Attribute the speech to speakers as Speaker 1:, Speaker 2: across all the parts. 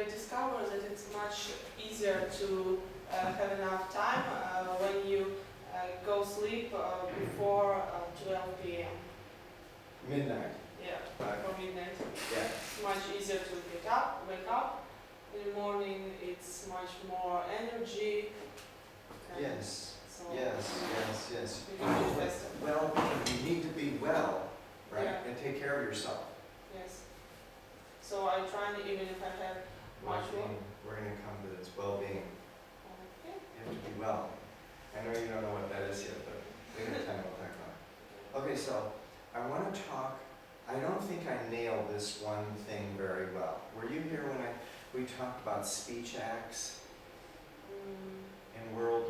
Speaker 1: discovered that it's much easier to have enough time when you go sleep before 12 p.m.
Speaker 2: Midnight.
Speaker 1: Yeah,
Speaker 2: Right.
Speaker 1: before midnight.
Speaker 2: Yeah.
Speaker 1: It's much easier to wake up. In the morning, it's much more energy.
Speaker 2: Yes.
Speaker 1: So
Speaker 2: Yes.
Speaker 1: you can do faster.
Speaker 2: Well, you need to be well, right?
Speaker 1: Yeah.
Speaker 2: And take care of yourself.
Speaker 1: Yes. So I try, even if I have much work.
Speaker 2: We're going to come to this well-being.
Speaker 1: Okay.
Speaker 2: You have to be well. I know you don't know what that is yet, but later time we'll talk about it. Okay, so I want to talk. I don't think I nailed this one thing very well. Were you here when we talked about speech acts and world?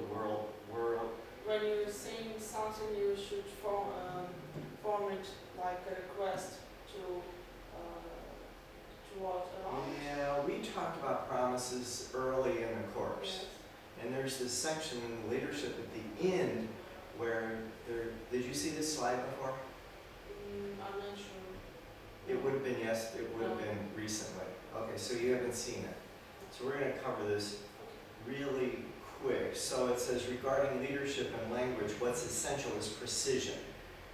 Speaker 1: When you sing something, you should form it like a request to what around.
Speaker 2: Yeah, we talked about promises early in the course.
Speaker 1: Yes.
Speaker 2: And there's this section in leadership at the end where did you see this slide before?
Speaker 1: I'm not sure.
Speaker 2: It would have been, yes, it would have been recently. Okay, so you haven't seen it. So we're going to cover this really quick. So it says, regarding leadership and language, what's essential is precision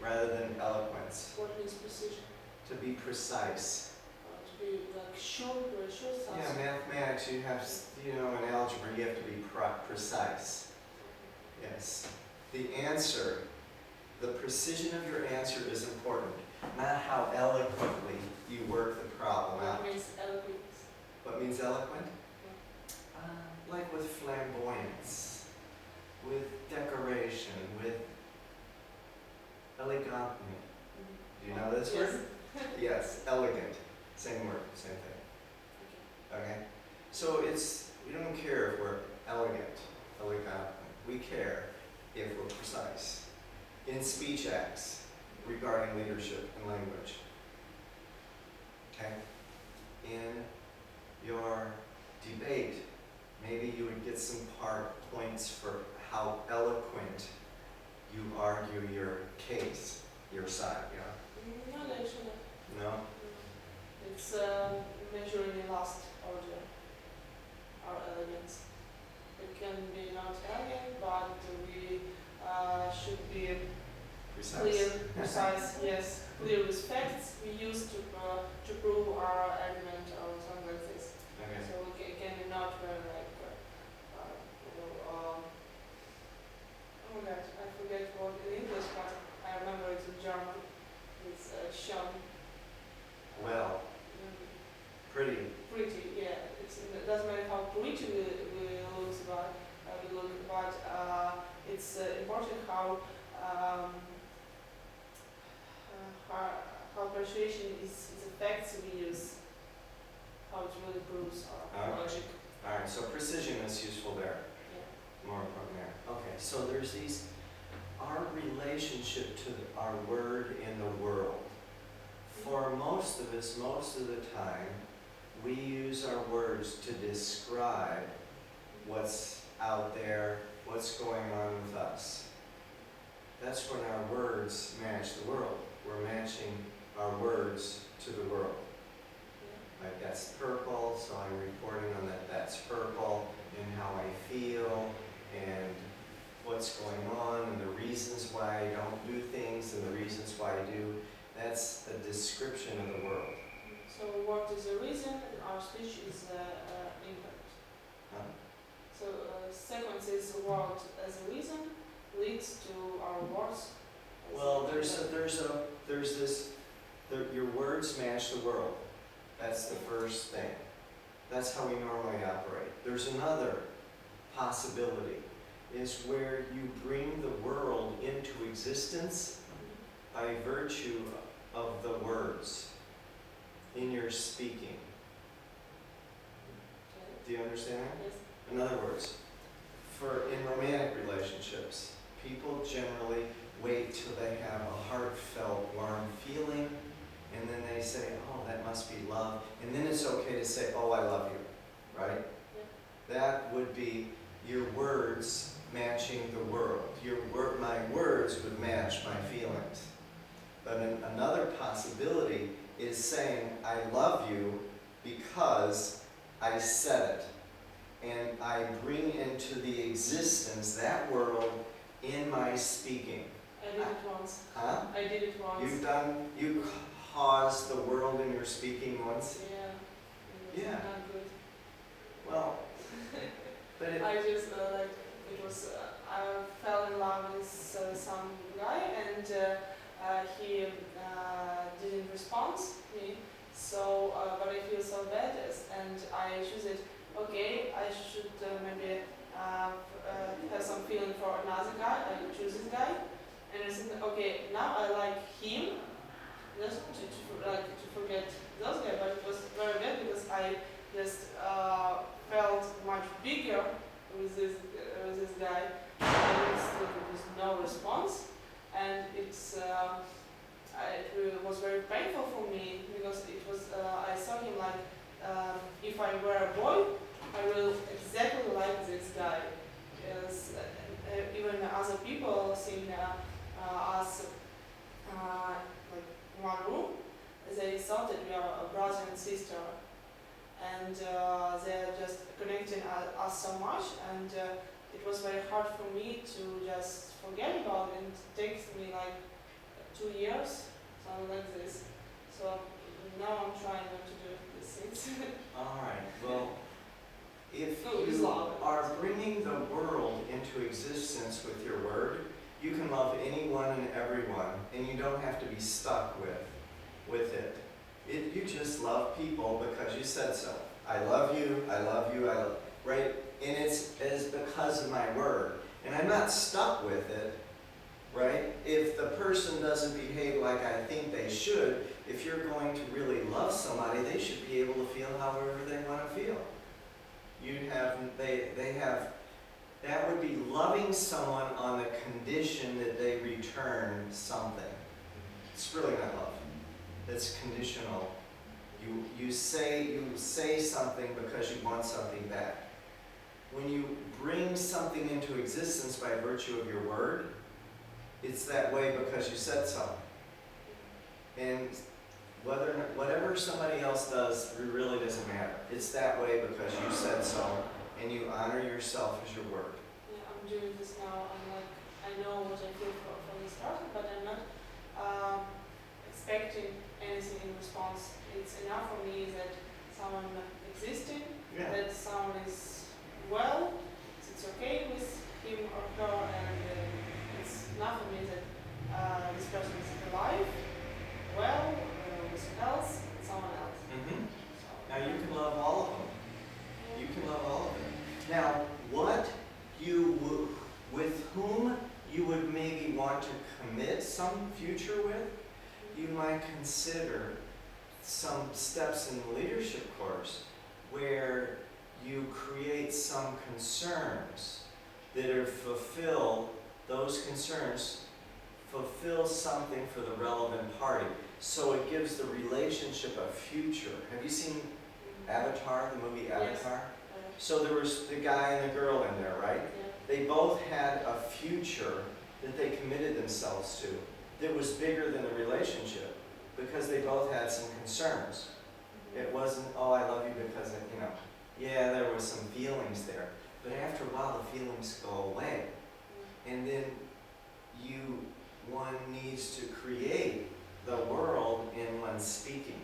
Speaker 2: rather than eloquence.
Speaker 1: What means precision?
Speaker 2: To be precise.
Speaker 1: To be like sure.
Speaker 2: Yeah, mathematics, you have, in algebra, you have to be precise. Yes. The answer, the precision of your answer is important, not how eloquently you work the problem out.
Speaker 1: What means eloquence?
Speaker 2: What means eloquent? Like with flamboyance, with decoration, with elegantly. Do you know this word? Yes, elegant. Same word, same thing. Okay? So we don't care if we're elegant. We care if we're precise. In speech acts regarding leadership and language. Okay? In your debate, maybe you would get some points for how eloquent you argue your case, your side,
Speaker 1: Not actually.
Speaker 2: No?
Speaker 1: It's measuring the last order, our elegance. It can be not elegant, but we should be
Speaker 2: Precise.
Speaker 1: clear, precise, yes, clear with facts we use to prove our argument or something like this.
Speaker 2: Okay.
Speaker 1: So we can not very like, oh my God, I forget what in English, but I remember it in German. It's shown.
Speaker 2: Well, pretty.
Speaker 1: Pretty, yeah. It doesn't matter how pretty we look, but it's important how persuasion is the facts we use, how it really proves our logic.
Speaker 2: All right, so precision is useful there.
Speaker 1: Yeah.
Speaker 2: More important there. Okay, so there's our relationship to our word in the world. For most of us, most of the time, we use our words to describe what's out there, what's going on with us. That's when our words match the world. We're matching our words to the world. Like that's purple, so I'm reporting on that's purple, and how I feel, and what's going on, and the reasons why I don't do things, and the reasons why I do. That's a description of the world.
Speaker 1: So what is the reason? Our speech is impact.
Speaker 2: Huh?
Speaker 1: So sequence is what as a reason leads to our words.
Speaker 2: Well, your words match the world. That's the first thing. That's how we normally operate. There's another possibility, is where you bring the world into existence by virtue of the words in your speaking. Do you understand that?
Speaker 1: Yes.
Speaker 2: In other words, in romantic relationships, people generally wait till they have a heartfelt, warm feeling, and then they say, oh, that must be love. And then it's okay to say, oh, I love you, right?
Speaker 1: Yeah.
Speaker 2: That would be your words matching the world. My words would match my feelings. But another possibility is saying, I love you because I said it. And I bring into the existence that world in my speaking.
Speaker 1: I did it once.
Speaker 2: Huh?
Speaker 1: I did it once.
Speaker 2: You caused the world in your speaking once?
Speaker 1: Yeah. It was
Speaker 2: Yeah.
Speaker 1: not good.
Speaker 2: Well, but it,
Speaker 1: I just I fell in love with some guy, and he didn't respond me. So, but I feel so bad, and I choose it. Okay, I should maybe have some feeling for another guy. I choose this guy, and I think, okay, now I like him. Just to forget those guys, but it was very bad because I just felt much bigger with this guy. And there was no response, and it was very painful for me because it was I saw him like if I were a boy, I will exactly like this guy. Yes, even other people seeing us like one room, they thought that we are a brother and sister, and they're just connecting us so much, and it was very hard for me to just forget about it, and it takes me like 2 years, something like this. So now I'm trying not to do these things.
Speaker 2: all right, well, if
Speaker 1: No, it's
Speaker 2: you
Speaker 1: love.
Speaker 2: are bringing the world into existence with your word, you can love anyone and everyone, and you don't have to be stuck with it. You just love people because you said so. I love you, I love you, I love, right? And it's because of my word. And I'm not stuck with it, right? If the person doesn't behave like I think they should, if you're going to really love somebody, they should be able to feel however they want to feel. That would be loving someone on the condition that they return something. It's really not love. It's conditional. You say something because you want something back. When you bring something into existence by virtue of your word, it's that way because you said so. And whatever somebody else does, it really doesn't matter. It's that way because you said so, and you honor yourself as your word.
Speaker 1: Yeah, I'm doing this now. I know what I feel from the start, but I'm not expecting anything in response. It's enough for me that someone existing,
Speaker 2: Yeah.
Speaker 1: that someone is well, it's okay with him or her, and it's enough for me that this person is alive, well, with health, and someone else.
Speaker 2: Mm-hmm.
Speaker 1: So,
Speaker 2: Now you can love all of them. You can love all of them. Now, with whom you would maybe want to commit some future with, you might consider some steps in the leadership course where you create some concerns that are those concerns fulfill something for the relevant party. So it gives the relationship a future. Have you seen Avatar, the movie Avatar?
Speaker 1: Yes.
Speaker 2: So there was the guy and the girl in there, right?
Speaker 1: Yeah.
Speaker 2: They both had a future that they committed themselves to that was bigger than the relationship because they both had some concerns. It wasn't, oh, I love you because, yeah, there was some feelings there. But after a while, the feelings go away. And then one needs to create the world in one's speaking.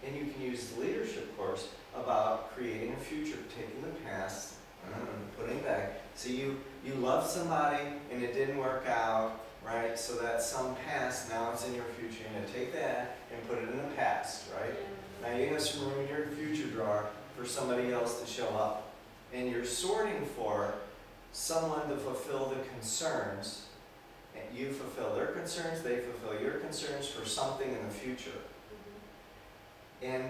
Speaker 2: And you can use the leadership course about creating a future, taking the past, putting it back. So you love somebody and it didn't work out, right? So that's some past, now it's in your future. You're going to take that and put it in the past, right? Now you have some room in your future drawer for somebody else to show up. And you're sorting for someone to fulfill the concerns. And you fulfill their concerns, they fulfill your concerns for something in the future. And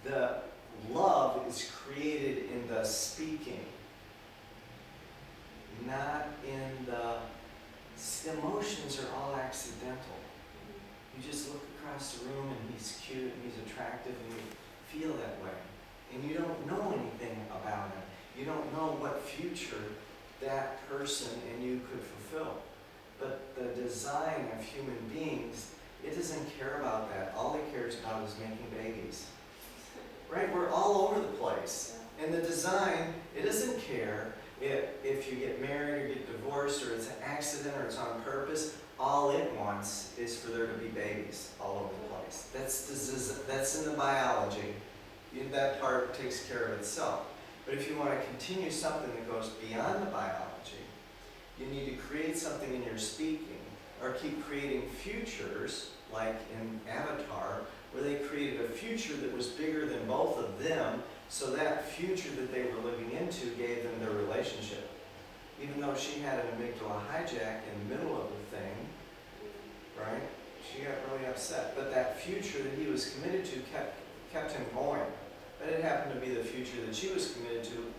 Speaker 2: the love is created in the speaking, not in the emotions are all accidental. You just look across the room and he's cute and he's attractive and you feel that way. And you don't know anything about him. You don't know what future that person and you could fulfill. But the design of human beings, it doesn't care about that. All it cares about is making babies. right? We're all over the place. And the design, it doesn't care if you get married or get divorced or it's an accident or it's on purpose. All it wants is for there to be babies all over the place. That's in the biology. That part takes care of itself. But if you want to continue something that goes beyond the biology, you need to create something in your speaking, or keep creating futures, like in Avatar, where they created a future that was bigger than both of them, so that future that they were living into gave them their relationship. Even though she had an amygdala hijack in the middle of the thing, right? She got really upset. But that future that he was committed to kept him going. But it happened to be the future that she was committed to.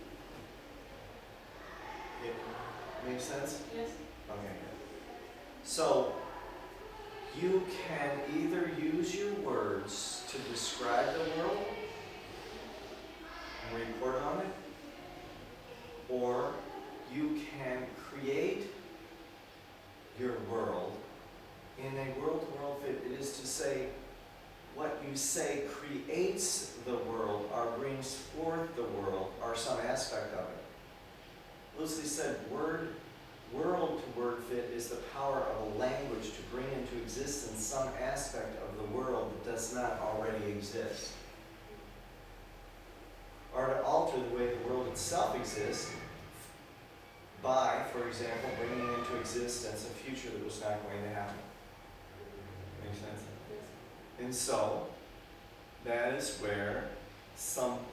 Speaker 2: It makes sense?
Speaker 1: Yes.
Speaker 2: Okay, good. So, you can either use your words to describe the world and report on it, or you can create your world in a world-to-world fit. It is to say, what you say creates the world or brings forth the world or some aspect of it. Lucy said, world-to-word fit is the power of a language to bring into existence some aspect of the world that does not already exist, or to alter the way the world itself exists by, for example, bringing into existence a future that was not going to happen. Makes sense? And so, that is where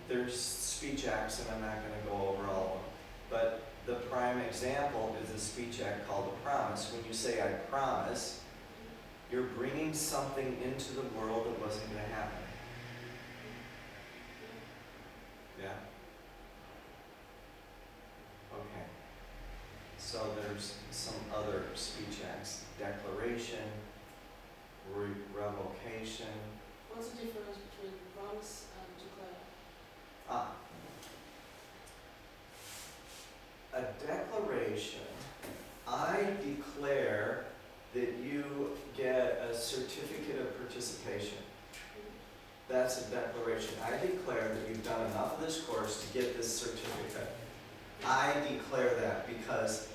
Speaker 2: there's speech acts, and I'm not going to go over all of them, but the prime example is a speech act called a promise. When you say, I promise, you're bringing something into the world that wasn't going to happen. Yeah? Okay. So there's some other speech acts. Declaration, revocation.
Speaker 1: What's the difference between promise and declare?
Speaker 2: A declaration, I declare that you get a certificate of participation. That's a declaration. I declare that you've done enough of this course to get this certificate. I declare that because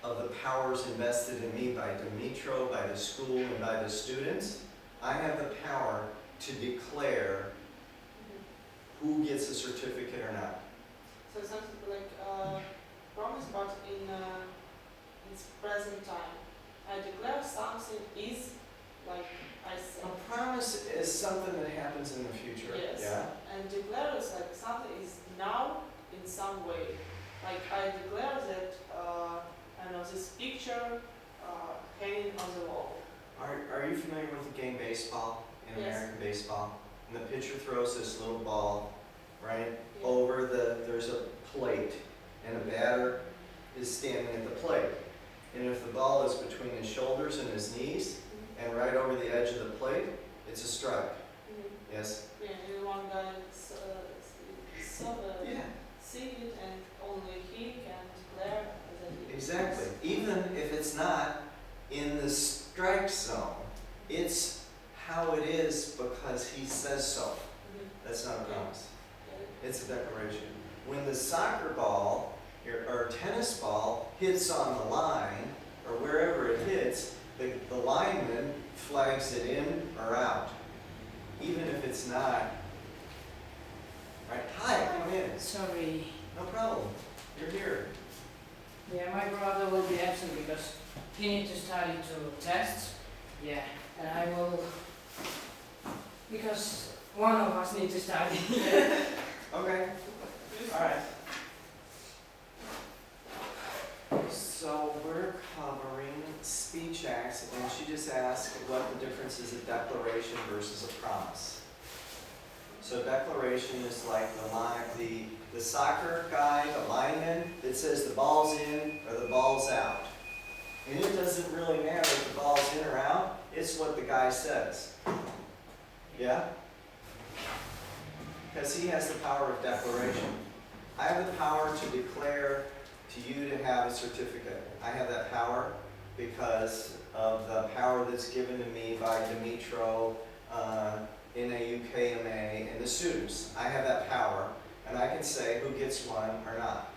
Speaker 2: of the powers invested in me by Dimitro, by the school, and by the students. I have the power to declare who gets a certificate or not.
Speaker 1: So something like promise, but in its present time. I declare something is like I say.
Speaker 2: A promise is something that happens in the future.
Speaker 1: Yes.
Speaker 2: Yeah.
Speaker 1: And declare is like something is now in some way. Like I declare that I don't know, this picture hanging on the wall.
Speaker 2: Are you familiar with the game baseball in
Speaker 1: Yes.
Speaker 2: American baseball? And the pitcher throws this little ball, right,
Speaker 1: Yeah.
Speaker 2: over there's a plate, and the batter is standing at the plate. And if the ball is between his shoulders and his knees, and right over the edge of the plate, it's a strike. Yes?
Speaker 1: Yeah, and one guy
Speaker 2: Yeah.
Speaker 1: see it, and only he can declare that he
Speaker 2: Exactly. Even if it's not in the strike zone, it's how it is because he says so. That's not a promise. It's a declaration. When the soccer ball or tennis ball hits on the line, or wherever it hits, the lineman flags it in or out. Even if it's not. Right? Hi, come in.
Speaker 3: Sorry.
Speaker 2: No problem. You're here.
Speaker 3: Yeah, my brother will be absent because he needs to study to tests. Yeah, and I will, because one of us needs to study.
Speaker 2: Okay. Alright. So we're covering speech acts, and she just asked what the difference is a declaration versus a promise. So declaration is like the soccer guy, the lineman, that says the ball's in or the ball's out. And it doesn't really matter if the ball's in or out, it's what the guy says. Yeah? Because he has the power of declaration. I have the power to declare to you to have a certificate. I have that power because of the power that's given to me by Dimitro, in NaUKMA and the students. I have that power, and I can say who gets one or not.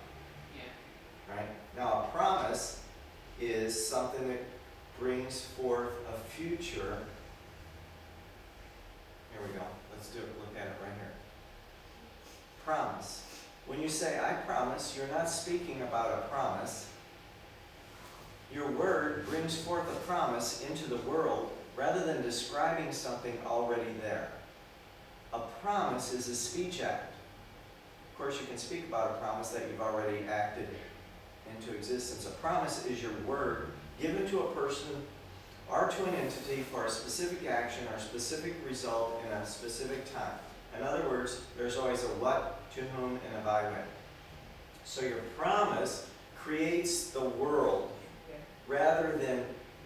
Speaker 3: Yeah.
Speaker 2: Right? Now, a promise is something that brings forth a future. Here we go. Let's do it. Look at it right here. Promise. When you say, I promise, you're not speaking about a promise. Your word brings forth a promise into the world rather than describing something already there. A promise is a speech act. Of course, you can speak about a promise that you've already acted into existence. A promise is your word given to a person or to an entity for a specific action or specific result in a specific time. In other words, there's always a what, to whom, and a by when. So your promise creates the world rather than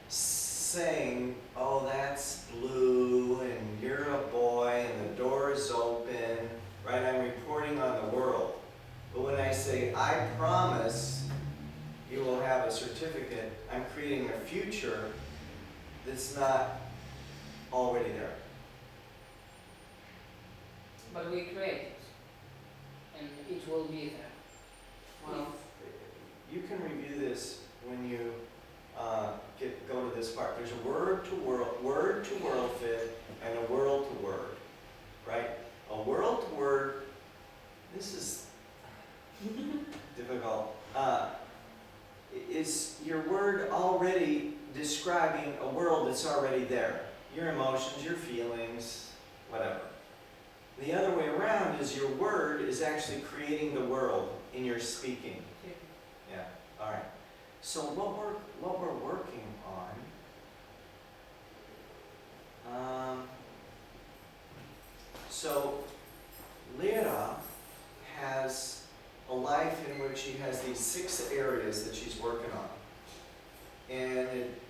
Speaker 2: saying, oh, that's blue, and you're a boy, and the door is open, right? I'm reporting on the world. But when I say, I promise you will have a certificate, I'm creating a future that's not already there.
Speaker 3: But we create it, and it will be there.
Speaker 2: Well, you can review this when you go to this part. There's a word to world fit, and a world to word, right? A world to word. This is difficult. Is your word already describing a world that's already there? Your emotions, your feelings, whatever. The other way around is your word is actually creating the world in your speaking. Yeah. All right. So what we're working on. So Lyra has a life in which she has these 6 areas that she's working on, and it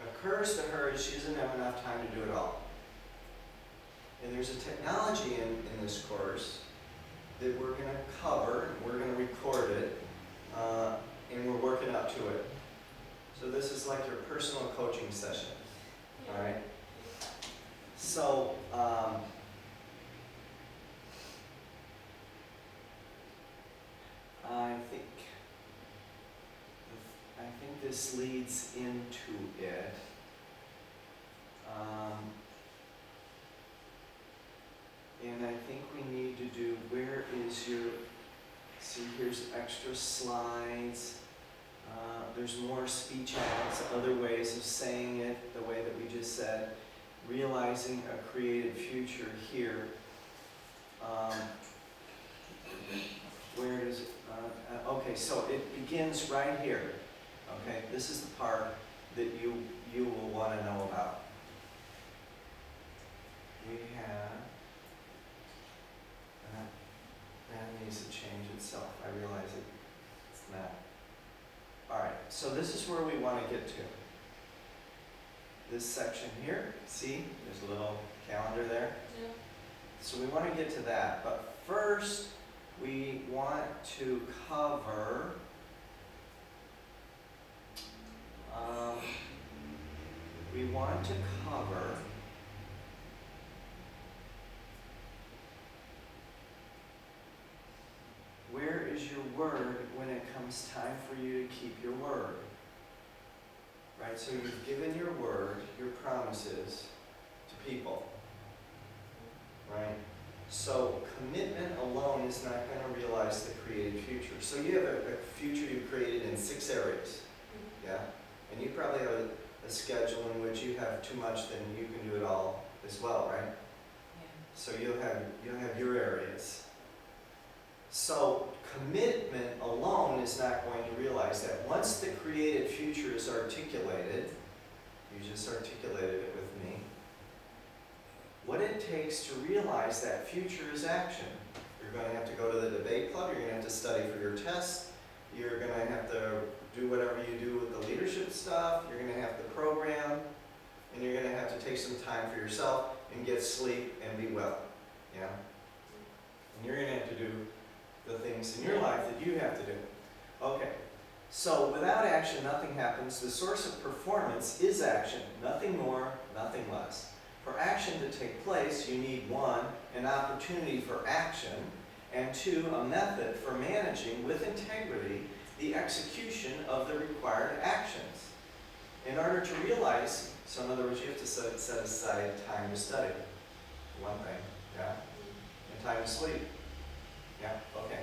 Speaker 2: occurs to her as she doesn't have enough time to do it all. And there's a technology in this course that we're going to cover, and we're going to record it, and we're working up to it. So this is like your personal coaching session, all right? So, I think this leads into it. And I think we need to do, where is your, see here's extra slides. There's more speech acts, other ways of saying it, the way that we just said. Realizing a creative future here. Where does it, okay, so it begins right here. Okay, this is the part that you will want to know about. We have, that needs to change itself. I realize it's not. All right, so this is where we want to get to. This section here, see, there's a little calendar there.
Speaker 1: Yeah.
Speaker 2: So we want to get to that, but first we want to cover where is your word when it comes time for you to keep your word? Right, so you've given your word, your promises to people, right? So commitment alone is not going to realize the created future. So you have a future you've created in 6 areas, yeah? And you probably have a schedule in which you have too much, then you can do it all as well, right?
Speaker 3: Yeah.
Speaker 2: So you'll have your areas. So commitment alone is not going to realize that. Once the created future is articulated, you just articulated it with me, what it takes to realize that future is action. You're going to have to go to the debate club, you're going to have to study for your test, you're going to have to do whatever you do with the leadership stuff, you're going to have to program, and you're going to have to take some time for yourself and get sleep and be well. Yeah? And you're going to have to do the things in your life that you have to do. Okay, so without action, nothing happens. The source of performance is action, nothing more, nothing less. For action to take place, you need 1, an opportunity for action, and 2, a method for managing with integrity the execution of the required actions. In order to realize, so in other words, you have to set aside time to study, one thing, yeah? And time to sleep. Yeah, okay.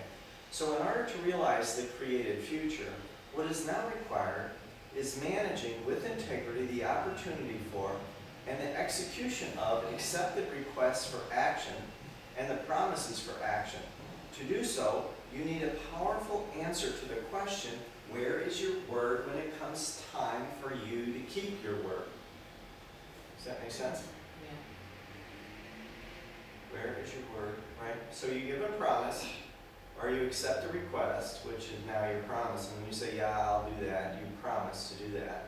Speaker 2: So in order to realize the created future, what is now required is managing with integrity the opportunity for and the execution of accepted requests for action and the promises for action. To do so, you need a powerful answer to the question, where is your word when it comes time for you to keep your word? Does that make sense?
Speaker 3: Yeah.
Speaker 2: Where is your word, right? So you give a promise, or you accept a request, which is now your promise. And when you say, yeah, I'll do that, you promise to do that.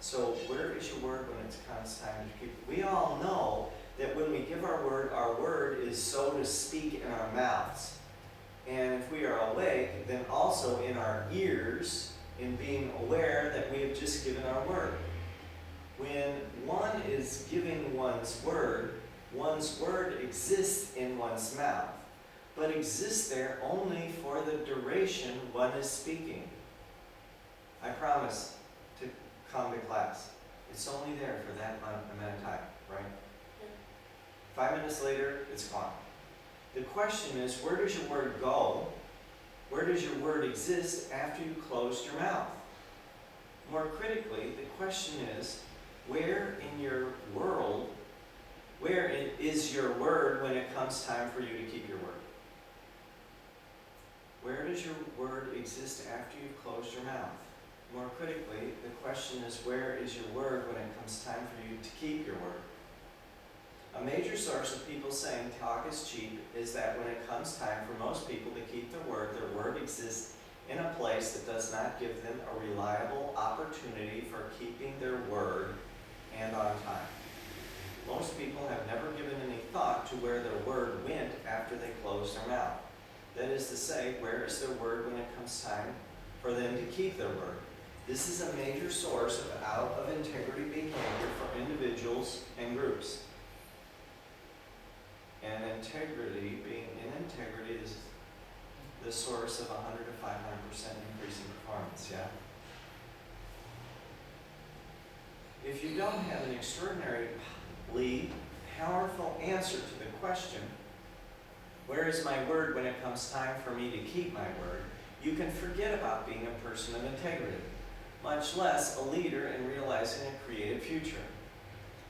Speaker 2: So where is your word when it comes time to keep it? We all know that when we give our word is, so to speak, in our mouths. And if we are awake, then also in our ears, in being aware that we have just given our word. When one is giving one's word exists in one's mouth, but exists there only for the duration one is speaking. I promise to come to class. It's only there for that amount of time, right? 5 minutes later, it's gone. The question is, where does your word go? Where does your word exist after you closed your mouth? More critically, the question is, where in your world, is your word when it comes time for you to keep your word? Where does your word exist after you've closed your mouth? More critically, the question is, where is your word when it comes time for you to keep your word? A major source of people saying talk is cheap is that when it comes time for most people to keep their word exists in a place that does not give them a reliable opportunity for keeping their word and on time. Most people have never given any thought to where their word went after they closed their mouth. That is to say, where is their word when it comes time for them to keep their word? This is a major source of out of integrity behavior for individuals and groups. And integrity, being in integrity, is the source of 100 to 500% increase in performance, yeah? If you don't have an extraordinarily powerful answer to the question, where is my word when it comes time for me to keep my word, you can forget about being a person of integrity, much less a leader in realizing a creative future.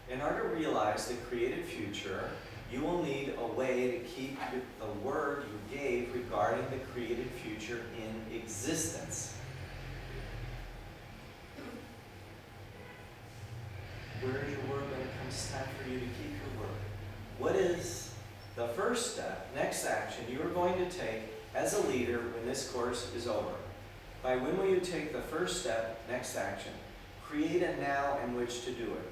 Speaker 2: In order to realize the creative future, you will need a way to keep the word you gave regarding the created future in existence. Where is your word when it comes time for you to keep your word? What is the first step, next action you are going to take as a leader when this course is over? By when will you take the first step, next action? Create a now in which to do it.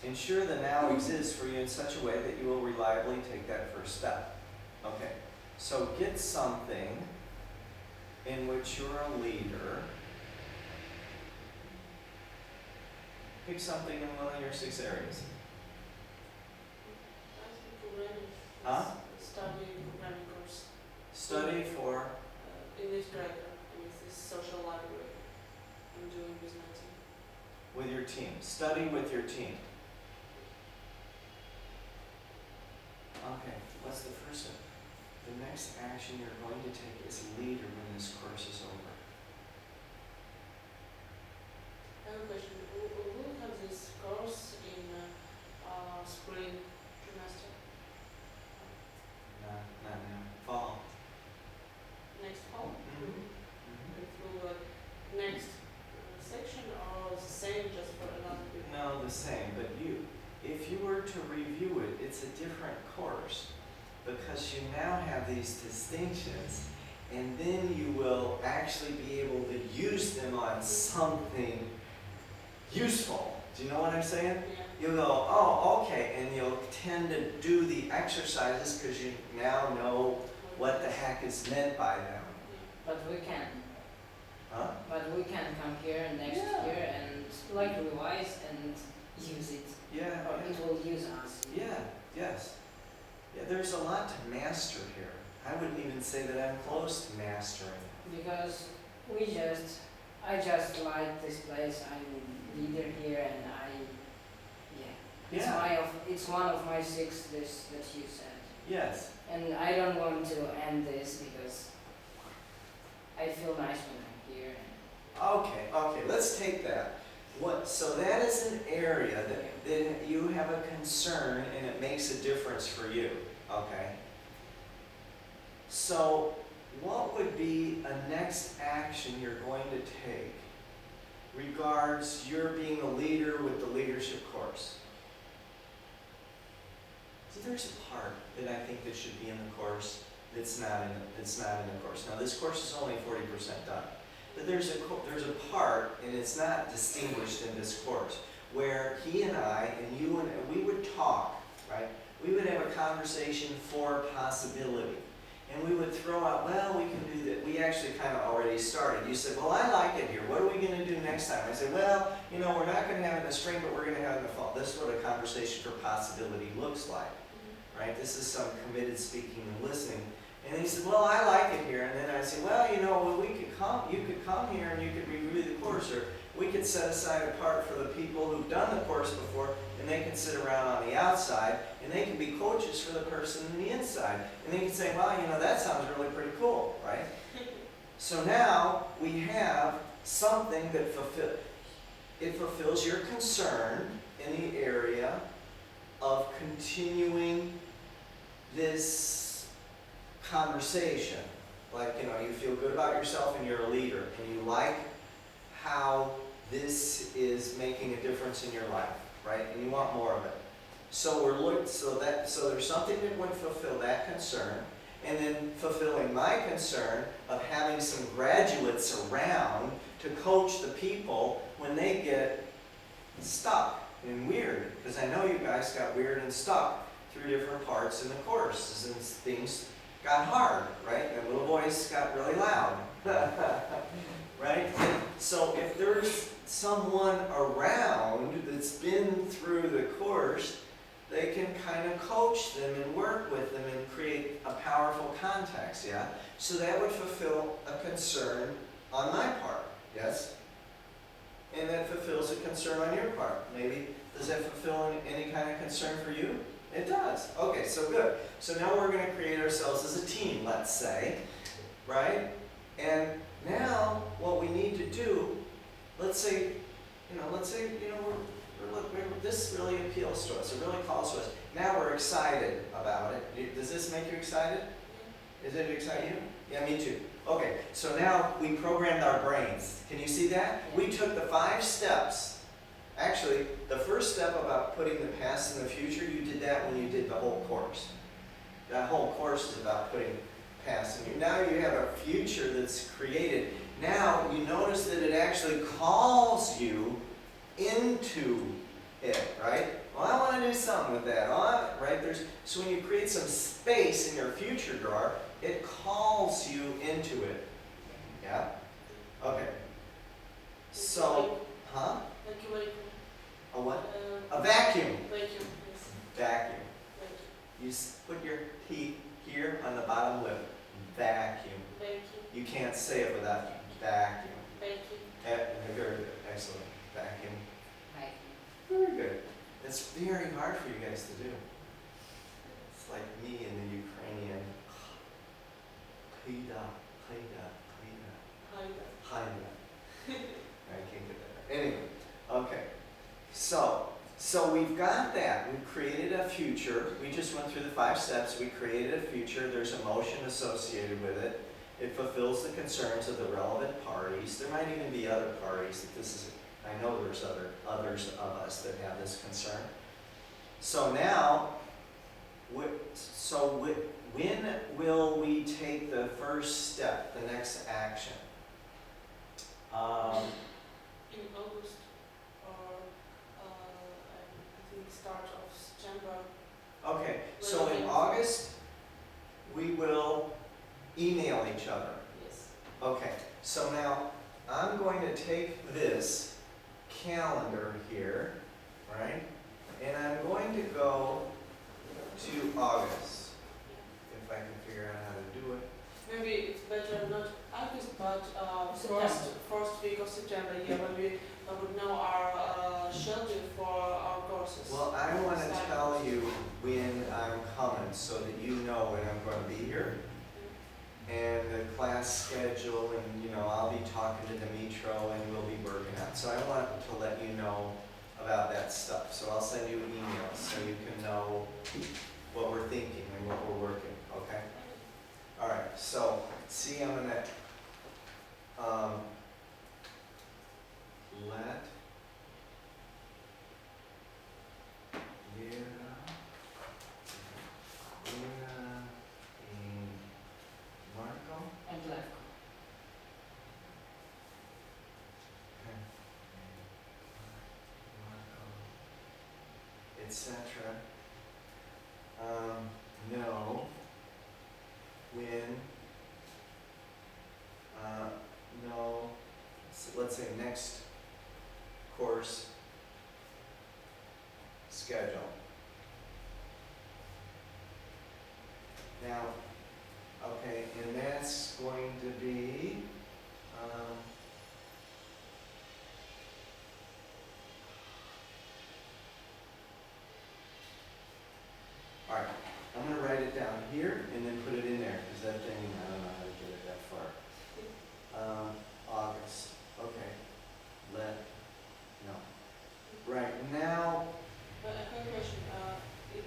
Speaker 2: Ensure the now exists for you in such a way that you will reliably take that first step. Okay, so get something in which you're a leader. Pick something in one of your 6 areas. Huh?
Speaker 1: Study programming course.
Speaker 2: Study for?
Speaker 1: English grammar with this social library. I'm doing with my team.
Speaker 2: With your team. Study with your team. Okay, what's the first step? The next action you're going to take as a leader when this course is over.
Speaker 1: I have a question. We'll have this course in spring trimester.
Speaker 2: Not now. Fall.
Speaker 1: Next fall?
Speaker 2: Mm-hmm.
Speaker 1: Through next section or the same just for another period?
Speaker 2: No, the same, but if you were to review it, it's a different course because you now have these distinctions and then you will actually be able to use them on something useful. Do you know what I'm saying?
Speaker 1: Yeah.
Speaker 2: You'll go, oh, okay, and you'll tend to do the exercises because you now know what the heck is meant by them.
Speaker 3: But we can.
Speaker 2: Huh?
Speaker 3: But we can come here next
Speaker 2: Yeah.
Speaker 3: year and like revise and use it.
Speaker 2: Yeah,
Speaker 3: or it will use us.
Speaker 2: yeah, yes. Yeah, there's a lot to master here. I wouldn't even say that I'm close to mastering.
Speaker 3: Because I just like this place. I'm leader here, and it's one of my 6 that you said.
Speaker 2: Yes.
Speaker 3: And I don't want to end this because I feel nice when I'm here.
Speaker 2: Okay, let's take that. So that is an area that you have a concern and it makes a difference for you, okay? So what would be a next action you're going to take regards your being a leader with the leadership course? So there's a part that I think that should be in the course that's not in the course. Now this course is only 40% done. But there's a part, and it's not distinguished in this course, where he and I and you and we would talk, right? We would have a conversation for possibility. And we would throw out, well, we can do that. We actually kind of already started. You said, well, I like it here. What are we going to do next time? I said, well, we're not going to have it in the spring, but we're going to have it in the fall. This is what a conversation for possibility looks like, right? This is some committed speaking and listening. And he said, well, I like it here. And then I said, well, you could come here and you could review the course, or we could set aside a part for the people who've done the course before, and they can sit around on the outside, and they can be coaches for the person on the inside. And they can say, well, that sounds really pretty cool, right? So now we have something that fulfills your concern in the area of continuing this conversation. Like, you feel good about yourself and you're a leader and you like how this is making a difference in your life, right? And you want more of it. So there's something that would fulfill that concern, and then fulfilling my concern of having some graduates around to coach the people when they get stuck and weird. Because I know you guys got weird and stuck through different parts in the course, and things got hard, right? And little voice got really loud, right? And so if there's someone around that's been through the course, they can kind of coach them and work with them and create a powerful context, yeah? So that would fulfill a concern on my part, yes? And that fulfills a concern on your part. Maybe, does that fulfill any kind of concern for you? It does. Okay, so good. So now we're going to create ourselves as a team, let's say, right? And now what we need to do, let's say, this really appeals to us. It really calls to us. Now we're excited about it. Does this make you excited? Does it excite you? Yeah, me too. Okay, so now we programmed our brains. Can you see that? We took the 5 steps. Actually, the first step about putting the past in the future, you did that when you did the whole course. That whole course is about putting past in you. Now you have a future that's created. Now you notice that it actually calls you into it, right? Well, I want to do something with that, right? So when you create some space in your future drawer, it calls you into it. Yeah? Okay. So, huh? A what? A vacuum.
Speaker 1: Vacuum, yes.
Speaker 2: Vacuum.
Speaker 1: Vacuum.
Speaker 2: You put your teeth here on the bottom lip. Vacuum.
Speaker 1: Vacuum.
Speaker 2: You can't say it without vacuum.
Speaker 1: Vacuum.
Speaker 2: Very good. Excellent. Vacuum.
Speaker 3: Hi.
Speaker 2: Very good. It's very hard for you guys to do. It's like me and the Ukrainian. Haida. I can't get that. Anyway, okay. So we've got that. We've created a future. We just went through the 5 steps. We created a future. There's emotion associated with it. It fulfills the concerns of the relevant parties. There might even be other parties that this is. I know there's others of us that have this concern. So now, when will we take the first step, the next action?
Speaker 1: In August, or I think start of September.
Speaker 2: Okay, so in August, we will email each other.
Speaker 1: Yes.
Speaker 2: Okay, so now I'm going to take this calendar here, right? and I'm going to go to August, if I can figure out how to do it.
Speaker 1: Maybe it's better not August, but
Speaker 3: September.
Speaker 1: first week of September, yeah, when we would know our schedule for our courses.
Speaker 2: Well, I want to
Speaker 1: Start.
Speaker 2: tell you when I'm coming, so that you know when I'm going to be here, and the class schedule, and you know, I'll be talking to Dimitro, and we'll be working out. So I want to let you know about that stuff. So I'll send you emails so you can know what we're thinking and what we're working. Okay. All right. So see, I'm gonna let Vera and Marco,
Speaker 3: And left.
Speaker 2: etc. Know when, know, so let's say next course schedule. Now, okay, and that's going to be, all right, I'm gonna write it down here and then put it in there, because that thing, I don't know how to get it that far. August, okay, let, no. Right, now,
Speaker 1: But I have a question. It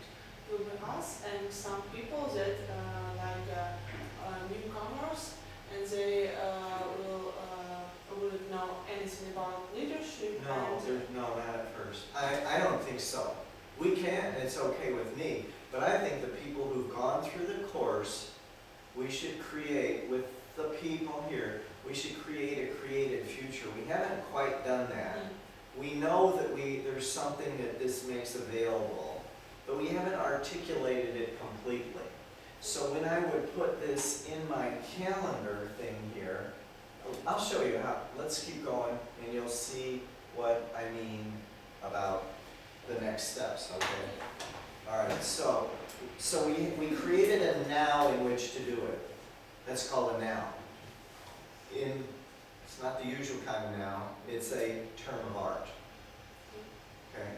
Speaker 1: will be us and some people that newcomers, and they wouldn't know anything about leadership.
Speaker 2: no,
Speaker 1: and
Speaker 2: no, not at first. I don't think so. We can, it's okay with me, but I think the people who've gone through the course, we should create, with the people here, we should create a creative future. We haven't quite done that. We know that there's something that this makes available, but we haven't articulated it completely. So when I would put this in my calendar thing here, I'll show you how. Let's keep going, and you'll see what I mean about the next steps, okay? All right, so we created a now in which to do it. That's called a now. It's not the usual kind of now, it's a term of art. Okay?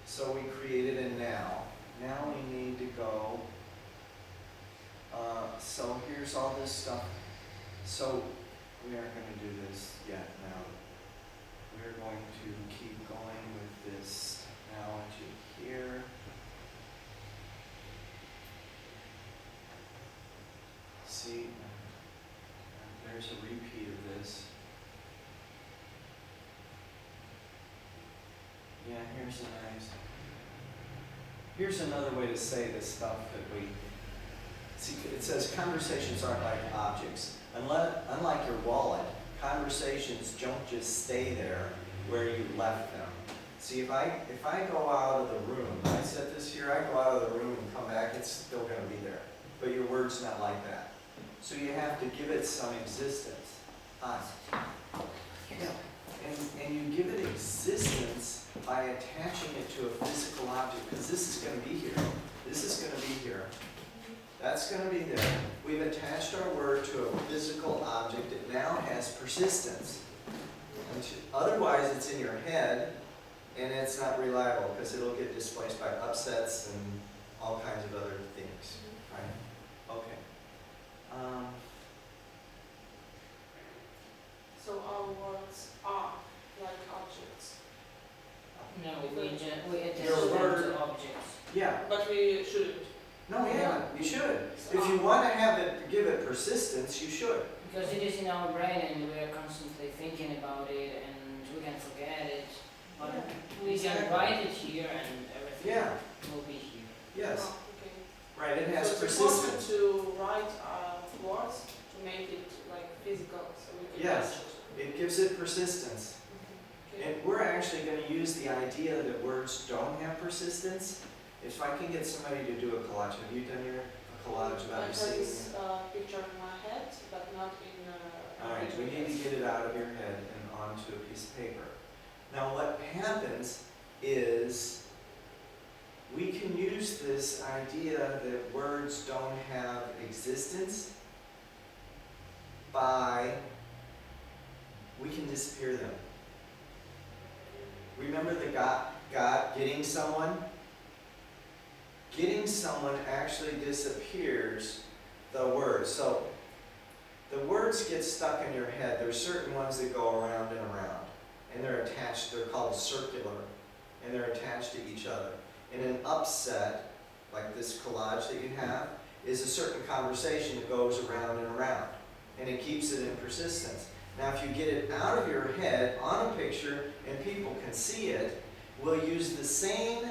Speaker 2: So we created a now. Now we need to go, so here's all this stuff. So we aren't going to do this yet now. We're going to keep going with this technology here. See, there's a repeat of this. Yeah, here's another way to say this stuff that we see. It says conversations aren't like objects. Unlike your wallet, conversations don't just stay there where you left them. See, if I go out of the room, I set this here, I go out of the room and come back, it's still going to be there. But your word's not like that. So you have to give it some existence. Yeah. And you give it existence by attaching it to a physical object, because this is going to be here. This is going to be here. That's going to be there. We've attached our word to a physical object. It now has persistence. Otherwise, it's in your head, and it's not reliable, because it'll get displaced by upsets and all kinds of other things. Right? Okay.
Speaker 1: So our words are like objects.
Speaker 3: No, we attach
Speaker 2: Your
Speaker 3: them
Speaker 2: word-
Speaker 3: to objects.
Speaker 2: Yeah.
Speaker 1: But we shouldn't.
Speaker 2: No, yeah, you should. If you want to give it persistence, you should.
Speaker 3: Because it is in our brain and we are constantly thinking about it and we can forget it. But we
Speaker 2: Exactly.
Speaker 3: can write it here and everything
Speaker 2: Yeah.
Speaker 3: will be here.
Speaker 2: Yes.
Speaker 1: Oh, okay.
Speaker 2: Right, it has
Speaker 1: So it's important
Speaker 2: persistence.
Speaker 1: to write words to make it like physical, so we can
Speaker 2: Yes.
Speaker 1: touch it.
Speaker 2: It gives it persistence.
Speaker 1: Okay.
Speaker 2: And we're actually going to use the idea that words don't have persistence. If I can get somebody to do a collage, have you done a collage
Speaker 1: I
Speaker 2: about
Speaker 1: have
Speaker 2: you seeing?
Speaker 1: this picture in my head, but not in.
Speaker 2: All right, we need to get it out of your head and onto a piece of paper. Now what happens is we can use this idea that words don't have existence by, we can disappear them. Remember the God getting someone? Getting someone actually disappears the words. So the words get stuck in your head. There's certain ones that go around and around. And they're attached, they're called circular. And they're attached to each other. And an upset, like this collage that you have, is a certain conversation that goes around and around. And it keeps it in persistence. Now if you get it out of your head on a picture and people can see it, we'll use the same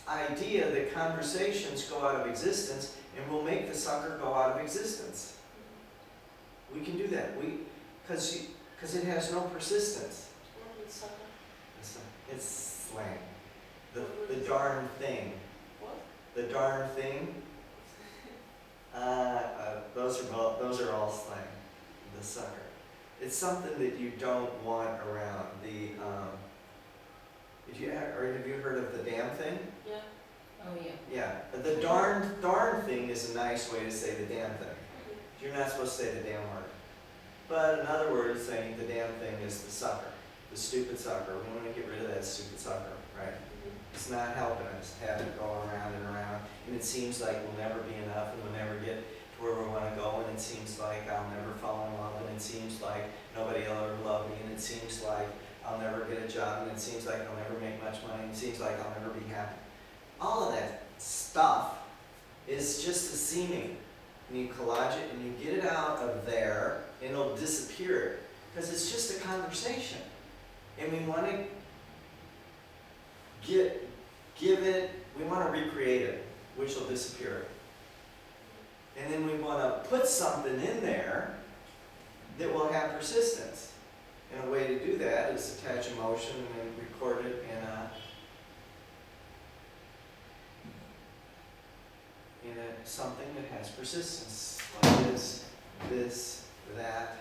Speaker 2: idea that conversations go out of existence and we'll make the sucker go out of existence. We can do that. Because it has no persistence. It's slang. The darn thing.
Speaker 1: What?
Speaker 2: The darn thing. Those are all slang. The sucker. It's something that you don't want around. Have you heard of the damn thing?
Speaker 1: Yeah.
Speaker 3: Oh, yeah.
Speaker 2: Yeah. The darn thing is a nice way to say the damn thing. You're not supposed to say the damn word. But another word is saying the damn thing is the sucker. The stupid sucker. We want to get rid of that stupid sucker, right? It's not helping us. Have it go around and around. And it seems like we'll never be enough and we'll never get to where we want to go. And it seems like I'll never fall in love. And it seems like nobody will ever love me. And it seems like I'll never get a job. And it seems like I'll never make much money. And it seems like I'll never be happy. All of that stuff is just a seeming. And you collage it and you get it out of there and it'll disappear. Because it's just a conversation. And we want to we want to recreate it, which will disappear. And then we want to put something in there that will have persistence. And a way to do that is attach emotion and then record it in something that has persistence. Like this, that.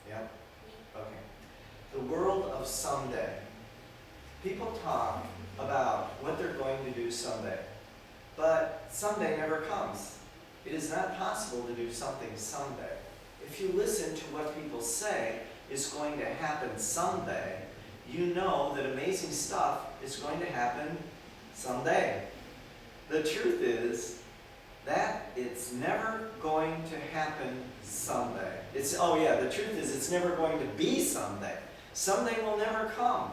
Speaker 2: Yep. Okay. The world of someday. People talk about what they're going to do someday. But someday never comes. It is not possible to do something someday. If you listen to what people say is going to happen someday, you know that amazing stuff is going to happen someday. The truth is that it's never going to happen someday. The truth is it's never going to be someday. Someday will never come.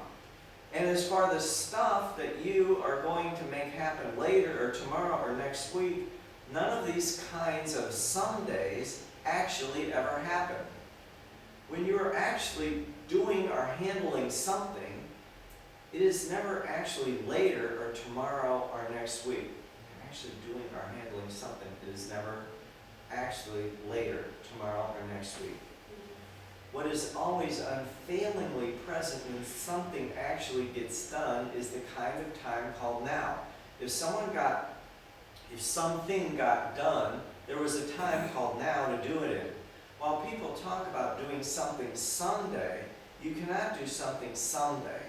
Speaker 2: And as far as the stuff that you are going to make happen later or tomorrow or next week, none of these kinds of somedays actually ever happen. When you are actually doing or handling something, it is never actually later or tomorrow or next week. You're actually doing or handling something. It is never actually later, tomorrow or next week. What is always unfailingly present when something actually gets done is the kind of time called now. If something got done, there was a time called now to do it in. While people talk about doing something someday, you cannot do something someday.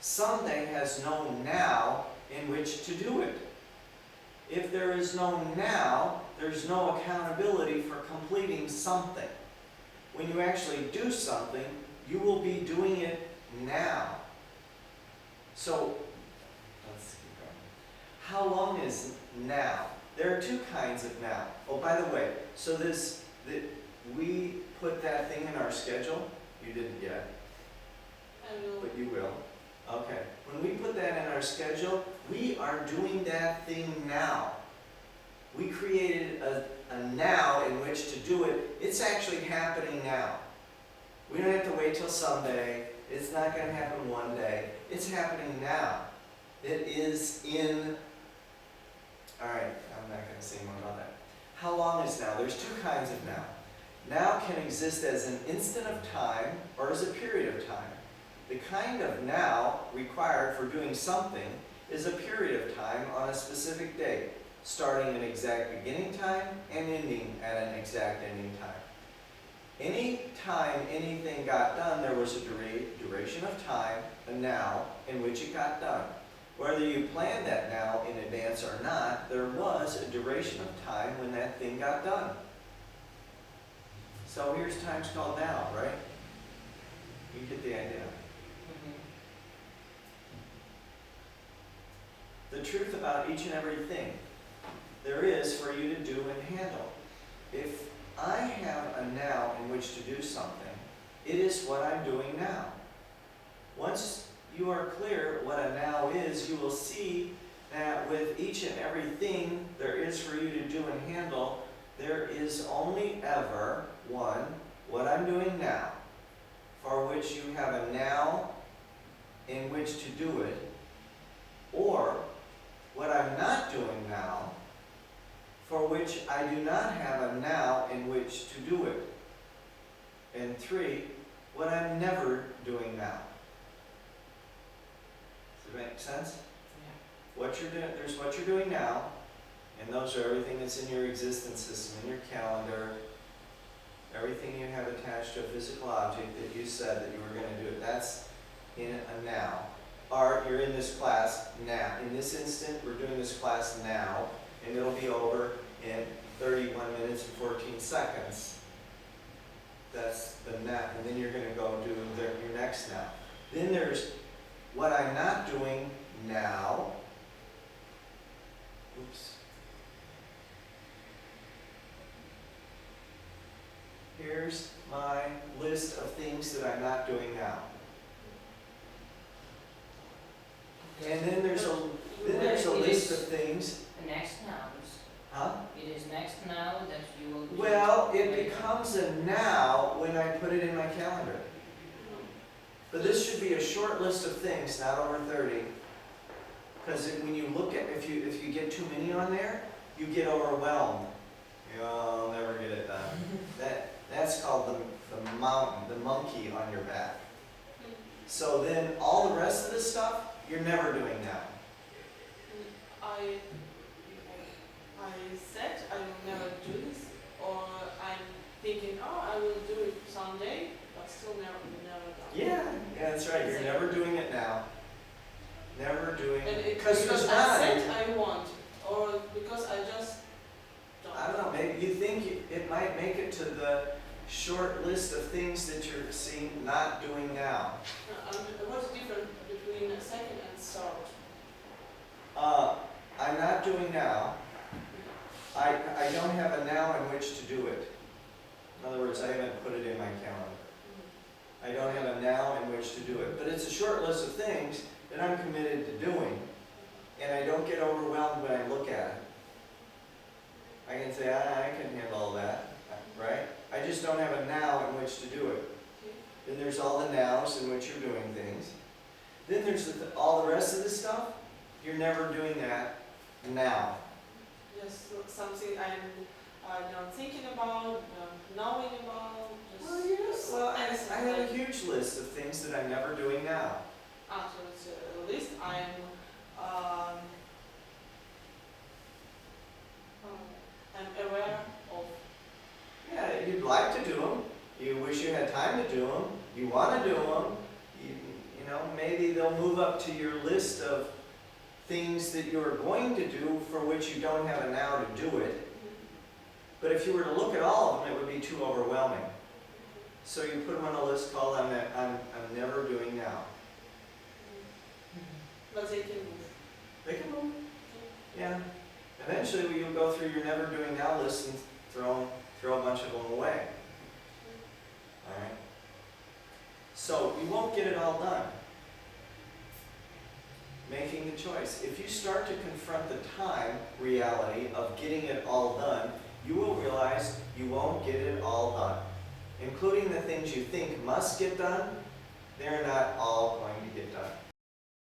Speaker 2: Someday has no now in which to do it. If there is no now, there's no accountability for completing something. When you actually do something, you will be doing it now. So, let's keep going. How long is now? There are two kinds of now. Oh, by the way, so we put that thing in our schedule. You didn't yet, but you will. Okay. When we put that in our schedule, we are doing that thing now. We created a now in which to do it. It's actually happening now. We don't have to wait till someday. It's not going to happen one day. It's happening now. It is in... Alright, I'm not going to say more about that. How long is now? There's two kinds of now. Now can exist as an instant of time or as a period of time. The kind of now required for doing something is a period of time on a specific date, starting an exact beginning time and ending at an exact ending time. Any time anything got done, there was a duration of time, a now, in which it got done. Whether you planned that now in advance or not, there was a duration of time when that thing got done. So here's time's called now, right? You get the idea. The truth about each and everything there is for you to do and handle. If I have a now in which to do something, it is what I'm doing now. Once you are clear what a now is, you will see that with each and everything there is for you to do and handle, there is only ever one, what I'm doing now, for which you have a now in which to do it, or what I'm not doing now, for which I do not have a now in which to do it. And 3, what I'm never doing now. Does it make sense?
Speaker 3: Yeah.
Speaker 2: What you're doing, there's what you're doing now, and those are everything that's in your existence system, in your calendar, everything you have attached to a physical object that you said that you were going to do it. That's in a now. Or you're in this class now. In this instant, we're doing this class now, and it'll be over in 31 minutes and 14 seconds. That's the now. And then you're going to go do your next now. Then there's what I'm not doing now. Oops. Here's my list of things that I'm not doing now. And then there's a list of things.
Speaker 3: The next nouns.
Speaker 2: Huh?
Speaker 3: It is next now that you will do.
Speaker 2: Well, it becomes a now when I put it in my calendar. But this should be a short list of things, not over 30. Because when you look at, if you get too many on there, you get overwhelmed. You'll never get it done. That's called the mountain, the monkey on your back. So then all the rest of this stuff, you're never doing now.
Speaker 1: I said I will never do this, or I'm thinking, oh, I will do it someday, but still never done.
Speaker 2: Yeah, that's right. You're never doing it now. Never doing it.
Speaker 1: Because
Speaker 2: there's
Speaker 1: I
Speaker 2: not.
Speaker 1: said I want, or because I just don't.
Speaker 2: I don't know, maybe you think it might make it to the short list of things that you're seeing not doing now.
Speaker 1: What's the difference between a second and start?
Speaker 2: I'm not doing now. I don't have a now in which to do it. In other words, I haven't put it in my calendar. I don't have a now in which to do it. But it's a short list of things that I'm committed to doing, and I don't get overwhelmed when I look at it. I can say, I can handle all that, right? I just don't have a now in which to do it. Then there's all the nows in which you're doing things. Then there's all the rest of the stuff. You're never doing that now.
Speaker 1: Just something I'm not thinking about, knowing about. Just
Speaker 2: Well, yes. Well, I have a huge list of things that I'm never doing now.
Speaker 1: So it's a list I'm aware of.
Speaker 2: Yeah, you'd like to do them. You wish you had time to do them. You want to do them. You know, maybe they'll move up to your list of things that you're going to do for which you don't have a now to do it. But if you were to look at all of them, it would be too overwhelming. So you put them on a list called I'm never doing now.
Speaker 1: But they can move.
Speaker 2: They can move. Yeah. Eventually you'll go through your never doing now list and throw a bunch of them away. Alright? So you won't get it all done. Making the choice. If you start to confront the time reality of getting it all done, you will realize you won't get it all done. Including the things you think must get done, they're not all going to get done.